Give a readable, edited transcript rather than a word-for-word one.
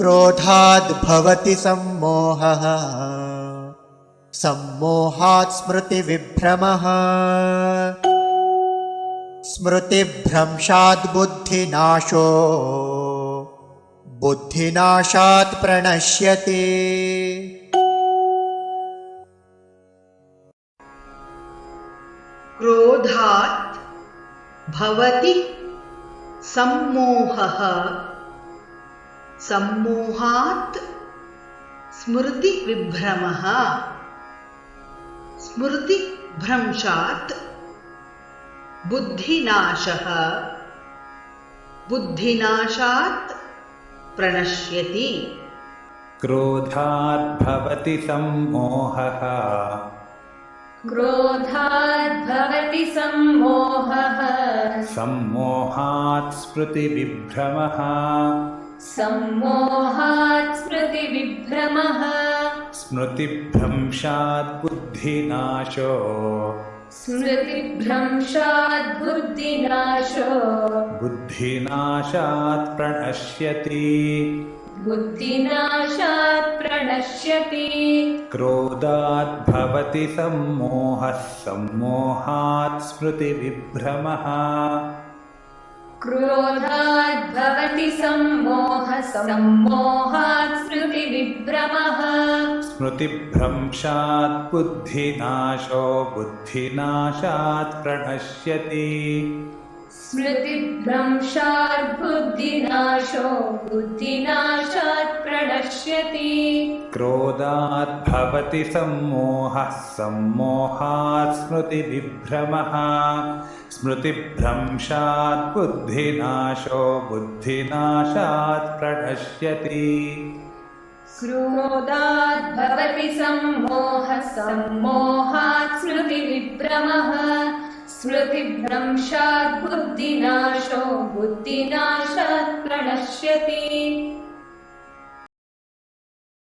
क्रोधाद् भवति सम्मोहः सम्मोहात् स्मृतिविभ्रमः स्मृतिभ्रंशात् बुद्धिनाशो बुद्धिनाशात् प्रणश्यति। क्रोधात् भवति सम्मोहः सम्मोहात् स्मृतिविभ्रमः स्मृतिभ्रंशात् बुद्धिनाशः बुद्धिनाशात् प्रणश्यति। क्रोधात् भवति सम्मोहः क्रोधात् भवति सम्मोहः सम्मोहात् स्मृतिविभ्रमः सम्मोहात् स्मृतिविभ्रमः स्मृतिभ्रंशात् बुद्धिनाशो स्मृतिभ्रंशात् बुद्धिनाशो बुद्धिनाशात् प्रणश्यति बुद्धिनाशात् प्रणश्यति। क्रोधात् भवति सम्मोहः सम्मोहात् स्मृतिविभ्रमः क्रोधात् भवति सम्मोहः सम्मोहात् स्मृतिविभ्रमः स्मृतिभ्रंशात् बुद्धिनाशो बुद्धिनाशात् प्रणश्यति स्मृतिभ्रंशात् बुद्धिनाशो बुद्धिनाशात् प्रणश्यति। क्रोधात् भवति सम्मोहः सम्मोहात् स्मृतिविभ्रमः स्मृतिभ्रंशात् बुद्धिनाशो बुद्धिनाशात् प्रणश्यति। क्रोधात् भवति सम्मोहः सम्मोहात् स्मृतिविभ्रमः स्मृतिभ्रंशात् बुद्धिनाशो बुद्धिनाशात् प्रणश्यति।